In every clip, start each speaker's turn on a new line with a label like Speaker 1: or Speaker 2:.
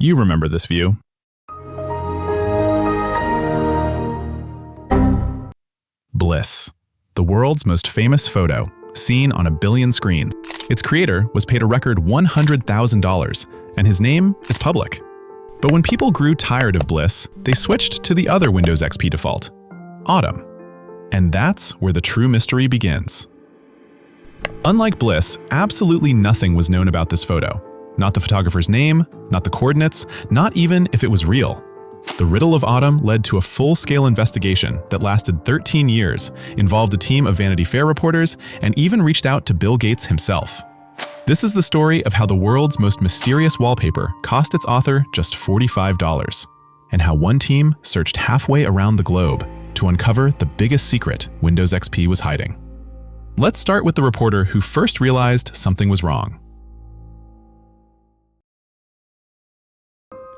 Speaker 1: You remember this view. Bliss, the world's most famous photo, seen on 1 billion screens. Its creator was paid a record $100,000, and his name is public. But when people grew tired of Bliss, they switched to the other Windows XP default, Autumn. And that's where the true mystery begins. Unlike Bliss, absolutely nothing was known about this photo. Not the photographer's name, not the coordinates, not even if it was real. The riddle of Autumn led to a full-scale investigation that lasted 13 years, involved a team of Vanity Fair reporters, and even reached out to Bill Gates himself. This is the story of how the world's most mysterious wallpaper cost its author just $45, and how one team searched halfway around the globe to uncover the biggest secret Windows XP was hiding. Let's start with the reporter who first realized something was wrong.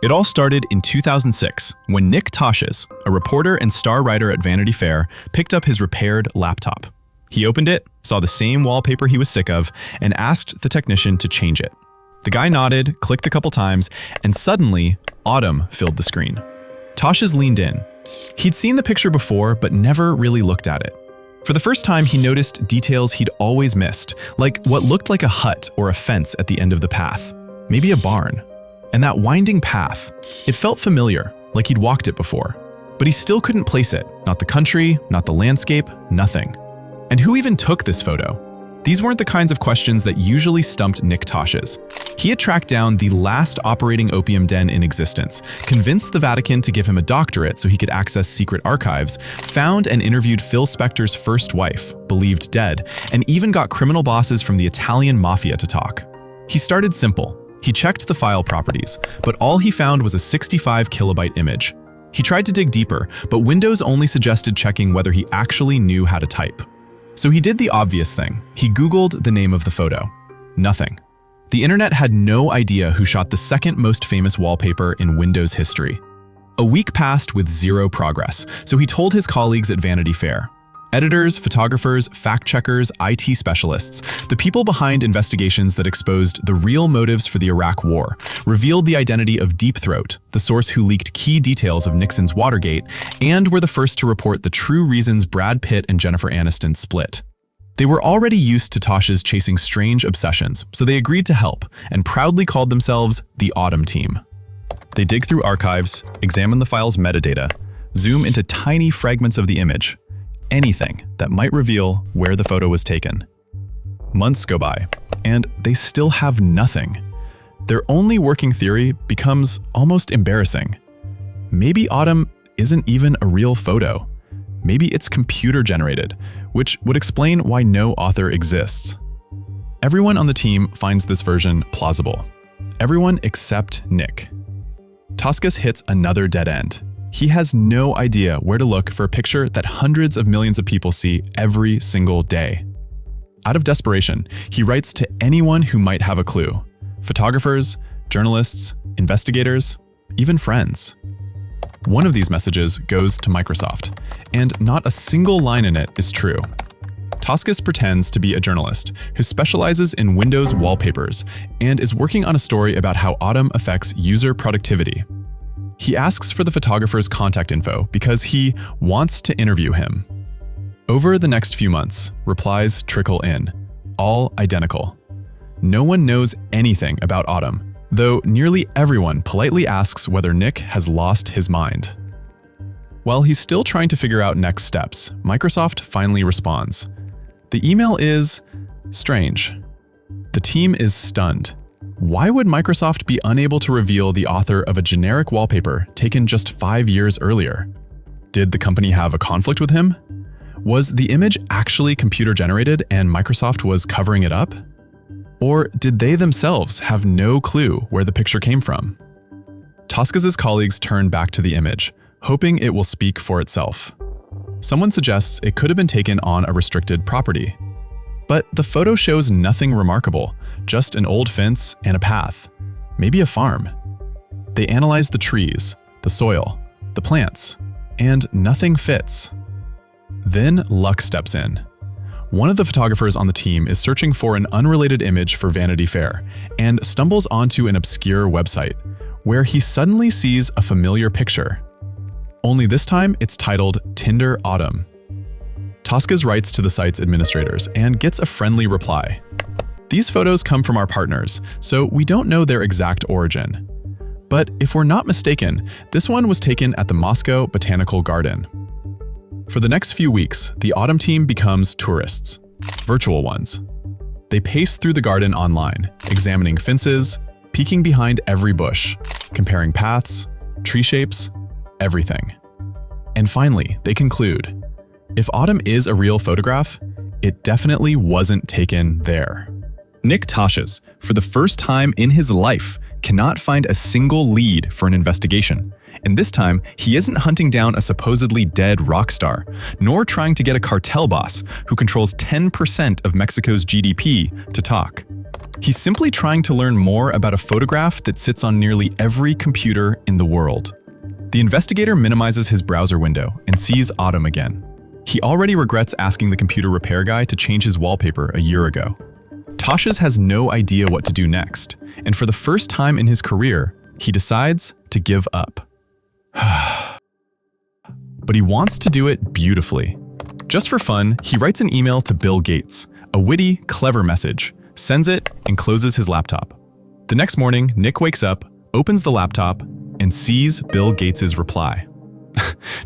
Speaker 1: It all started in 2006, when Nick Tosches, a reporter and star writer at Vanity Fair, picked up his repaired laptop. He opened it, saw the same wallpaper he was sick of, and asked the technician to change it. The guy nodded, clicked a couple times, and suddenly, Autumn filled the screen. Tosches leaned in. He'd seen the picture before, but never really looked at it. For the first time, he noticed details he'd always missed, like what looked like a hut or a fence at the end of the path, maybe a barn. And that winding path, it felt familiar, like he'd walked it before. But he still couldn't place it, not the country, not the landscape, nothing. And who even took this photo? These weren't the kinds of questions that usually stumped Nick Tosches. He had tracked down the last operating opium den in existence, convinced the Vatican to give him a doctorate so he could access secret archives, found and interviewed Phil Spector's first wife, believed dead, and even got criminal bosses from the Italian mafia to talk. He started simple. He checked the file properties, but all he found was a 65 kilobyte image. He tried to dig deeper, but Windows only suggested checking whether he actually knew how to type. So he did the obvious thing. He Googled the name of the photo. Nothing. The internet had no idea who shot the second most famous wallpaper in Windows history. A week passed with zero progress, so he told his colleagues at Vanity Fair. Editors, photographers, fact-checkers, IT specialists, the people behind investigations that exposed the real motives for the Iraq War, revealed the identity of Deep Throat, the source who leaked key details of Nixon's Watergate, and were the first to report the true reasons Brad Pitt and Jennifer Aniston split. They were already used to Tosches chasing strange obsessions, so they agreed to help and proudly called themselves the Autumn Team. They dig through archives, examine the file's metadata, zoom into tiny fragments of the image, anything that might reveal where the photo was taken. Months go by, and they still have nothing. Their only working theory becomes almost embarrassing. Maybe Autumn isn't even a real photo. Maybe it's computer-generated, which would explain why no author exists. Everyone on the team finds this version plausible. Everyone except Nick. Tosches hits another dead end. He has no idea where to look for a picture that hundreds of millions of people see every single day. Out of desperation, he writes to anyone who might have a clue. Photographers, journalists, investigators, even friends. One of these messages goes to Microsoft, and not a single line in it is true. Tosches pretends to be a journalist who specializes in Windows wallpapers and is working on a story about how Autumn affects user productivity. He asks for the photographer's contact info because he wants to interview him. Over the next few months, replies trickle in, all identical. No one knows anything about Autumn, though nearly everyone politely asks whether Nick has lost his mind. While he's still trying to figure out next steps, Microsoft finally responds. The email is strange. The team is stunned. Why would Microsoft be unable to reveal the author of a generic wallpaper taken just 5 years earlier? Did the company have a conflict with him? Was the image actually computer-generated and Microsoft was covering it up? Or did they themselves have no clue where the picture came from? Tosches' colleagues turn back to the image, hoping it will speak for itself. Someone suggests it could have been taken on a restricted property. But the photo shows nothing remarkable, just an old fence and a path, maybe a farm. They analyze the trees, the soil, the plants, and nothing fits. Then luck steps in. One of the photographers on the team is searching for an unrelated image for Vanity Fair and stumbles onto an obscure website, where he suddenly sees a familiar picture. Only this time, it's titled Tinder Autumn. Tosches writes to the site's administrators and gets a friendly reply. These photos come from our partners, so we don't know their exact origin. But if we're not mistaken, this one was taken at the Moscow Botanical Garden. For the next few weeks, the Autumn team becomes tourists, virtual ones. They pace through the garden online, examining fences, peeking behind every bush, comparing paths, tree shapes, everything. And finally, they conclude, if Autumn is a real photograph, it definitely wasn't taken there. Nick Tosches, for the first time in his life, cannot find a single lead for an investigation. And this time, he isn't hunting down a supposedly dead rock star, nor trying to get a cartel boss who controls 10% of Mexico's GDP to talk. He's simply trying to learn more about a photograph that sits on nearly every computer in the world. The investigator minimizes his browser window and sees Autumn again. He already regrets asking the computer repair guy to change his wallpaper a year ago. Tosches has no idea what to do next, and for the first time in his career, he decides to give up. But he wants to do it beautifully. Just for fun, he writes an email to Bill Gates, a witty, clever message, sends it, and closes his laptop. The next morning, Nick wakes up, opens the laptop, and sees Bill Gates's reply.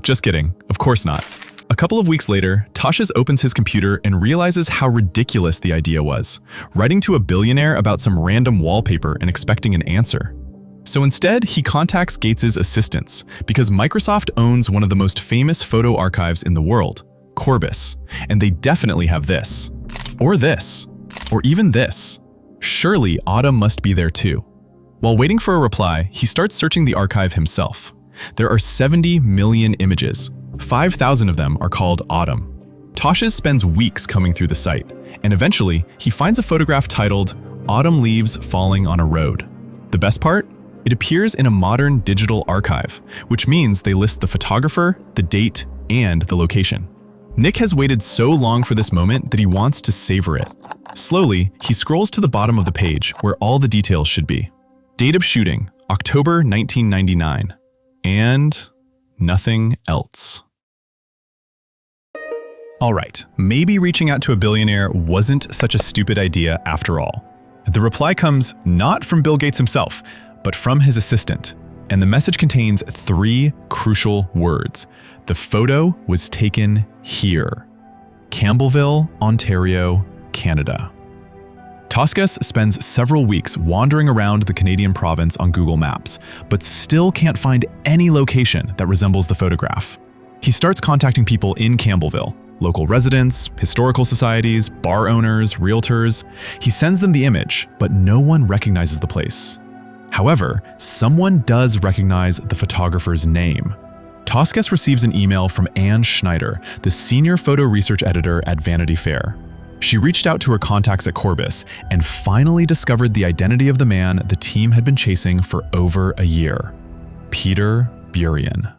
Speaker 1: Just kidding, of course not. A couple of weeks later, Tosches opens his computer and realizes how ridiculous the idea was, writing to a billionaire about some random wallpaper and expecting an answer. So instead, he contacts Gates's assistants, because Microsoft owns one of the most famous photo archives in the world, Corbis, and they definitely have this, or even this. Surely Autumn must be there too. While waiting for a reply, he starts searching the archive himself. There are 70 million images. 5,000 of them are called Autumn. Tosches spends weeks combing through the site, and eventually, he finds a photograph titled Autumn Leaves Falling on a Road. The best part? It appears in a modern digital archive, which means they list the photographer, the date, and the location. Nick has waited so long for this moment that he wants to savor it. Slowly, he scrolls to the bottom of the page where all the details should be. Date of shooting, October 1999. And nothing else. All right, maybe reaching out to a billionaire wasn't such a stupid idea after all. The reply comes not from Bill Gates himself, but from his assistant, and the message contains 3 crucial words. The photo was taken here. Campbellville, Ontario, Canada. Tosches spends several weeks wandering around the Canadian province on Google Maps, but still can't find any location that resembles the photograph. He starts contacting people in Campbellville, local residents, historical societies, bar owners, realtors. He sends them the image, but no one recognizes the place. However, someone does recognize the photographer's name. Tosches receives an email from Anne Schneider, the senior photo research editor at Vanity Fair. She reached out to her contacts at Corbis and finally discovered the identity of the man the team had been chasing for over a year: Peter Burian.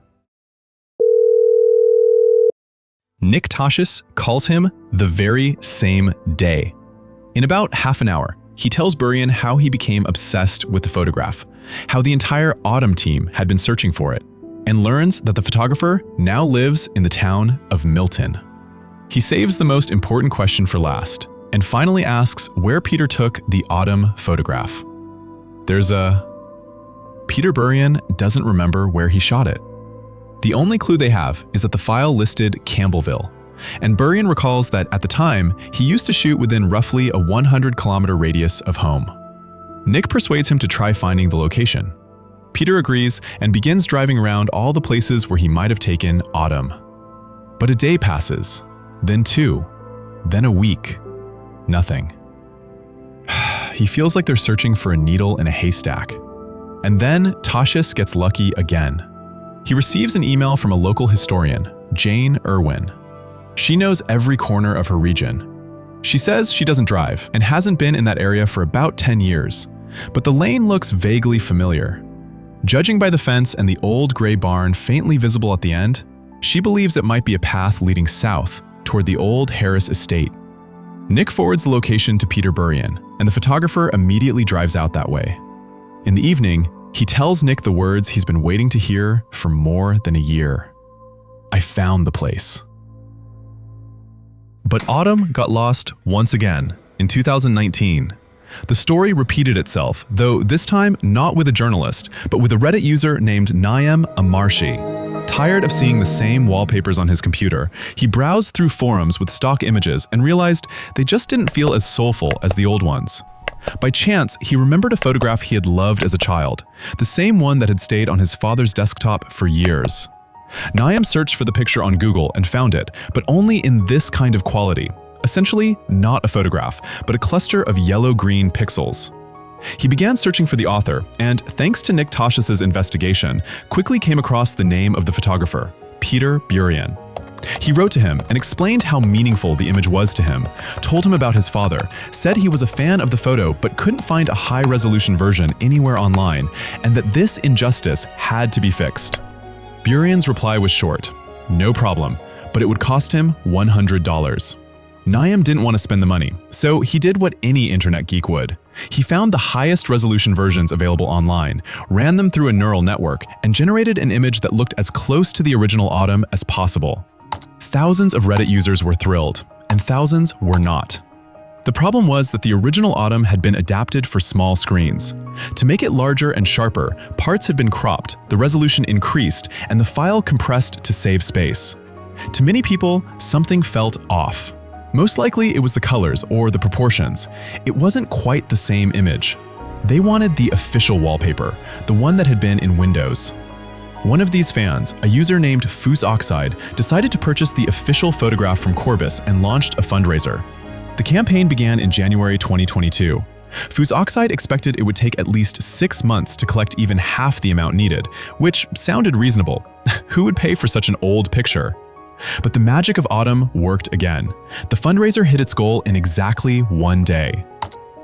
Speaker 1: Nick Tosches calls him the very same day. In about half an hour, he tells Burian how he became obsessed with the photograph, how the entire Autumn team had been searching for it, and learns that the photographer now lives in the town of Milton. He saves the most important question for last, and finally asks where Peter took the Autumn photograph. Peter Burian doesn't remember where he shot it. The only clue they have is that the file listed Campbellville, and Burian recalls that at the time, he used to shoot within roughly a 100-kilometer radius of home. Nick persuades him to try finding the location. Peter agrees and begins driving around all the places where he might have taken Autumn. But a day passes, then 2, then a week. Nothing. He feels like they're searching for a needle in a haystack. And then Tosches gets lucky again. He receives an email from a local historian, Jane Irwin. She knows every corner of her region. She says she doesn't drive and hasn't been in that area for about 10 years, but the lane looks vaguely familiar. Judging by the fence and the old gray barn faintly visible at the end, she believes it might be a path leading south toward the old Harris estate. Nick forwards the location to Peter Burian, and the photographer immediately drives out that way. In the evening, He tells Nick the words he's been waiting to hear for more than a year. I found the place. But Autumn got lost once again in 2019. The story repeated itself, though this time not with a journalist, but with a Reddit user named Naeem Amarshi. Tired of seeing the same wallpapers on his computer, he browsed through forums with stock images and realized they just didn't feel as soulful as the old ones. By chance, he remembered a photograph he had loved as a child, the same one that had stayed on his father's desktop for years. Naeem searched for the picture on Google and found it, but only in this kind of quality. Essentially, not a photograph, but a cluster of yellow-green pixels. He began searching for the author, and thanks to Nick Tosches' investigation, quickly came across the name of the photographer, Peter Burian. He wrote to him and explained how meaningful the image was to him, told him about his father, said he was a fan of the photo but couldn't find a high-resolution version anywhere online, and that this injustice had to be fixed. Burian's reply was short, no problem, but it would cost him $100. Naeem didn't want to spend the money, so he did what any internet geek would. He found the highest resolution versions available online, ran them through a neural network, and generated an image that looked as close to the original Autumn as possible. Thousands of Reddit users were thrilled, and thousands were not. The problem was that the original Autumn had been adapted for small screens. To make it larger and sharper, parts had been cropped, the resolution increased, and the file compressed to save space. To many people, something felt off. Most likely it was the colors or the proportions. It wasn't quite the same image. They wanted the official wallpaper, the one that had been in Windows. One of these fans, a user named Foos Oxide, decided to purchase the official photograph from Corbis and launched a fundraiser. The campaign began in January 2022. Foos Oxide expected it would take at least 6 months to collect even half the amount needed, which sounded reasonable. Who would pay for such an old picture? But the magic of Autumn worked again. The fundraiser hit its goal in exactly 1 day.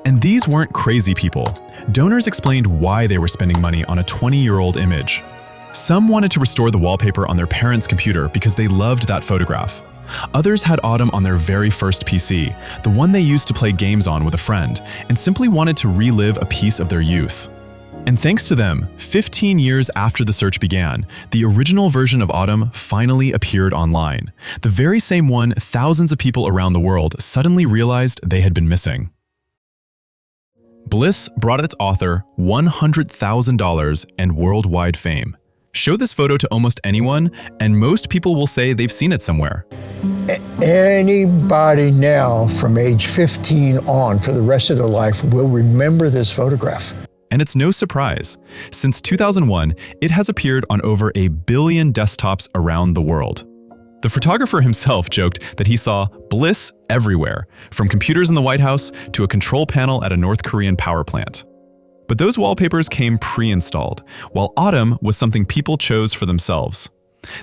Speaker 1: And these weren't crazy people. Donors explained why they were spending money on a 20-year-old image. Some wanted to restore the wallpaper on their parents' computer because they loved that photograph. Others had Autumn on their very first PC, the one they used to play games on with a friend, and simply wanted to relive a piece of their youth. And thanks to them, 15 years after the search began, the original version of Autumn finally appeared online. The very same one thousands of people around the world suddenly realized they had been missing. Bliss brought its author $100,000 and worldwide fame. Show this photo to almost anyone, and most people will say they've seen it somewhere.
Speaker 2: Anybody now from age 15 on for the rest of their life will remember this photograph.
Speaker 1: And it's no surprise. Since 2001, it has appeared on over 1 billion desktops around the world. The photographer himself joked that he saw Bliss everywhere, from computers in the White House to a control panel at a North Korean power plant. But those wallpapers came pre-installed, while Autumn was something people chose for themselves.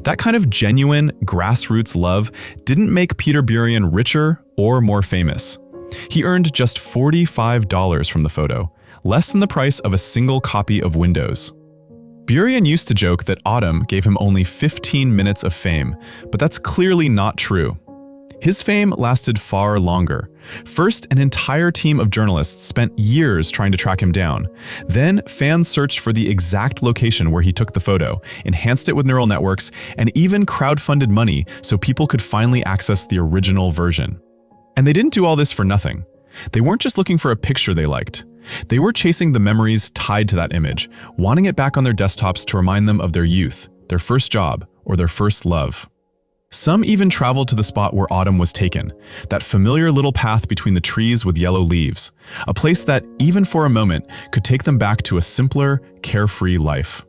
Speaker 1: That kind of genuine, grassroots love didn't make Peter Burian richer or more famous. He earned just $45 from the photo, less than the price of a single copy of Windows. Burian used to joke that Autumn gave him only 15 minutes of fame, but that's clearly not true. His fame lasted far longer. First, an entire team of journalists spent years trying to track him down. Then, fans searched for the exact location where he took the photo, enhanced it with neural networks, and even crowdfunded money so people could finally access the original version. And they didn't do all this for nothing. They weren't just looking for a picture they liked. They were chasing the memories tied to that image, wanting it back on their desktops to remind them of their youth, their first job, or their first love. Some even traveled to the spot where Autumn was taken, that familiar little path between the trees with yellow leaves, a place that, even for a moment, could take them back to a simpler, carefree life.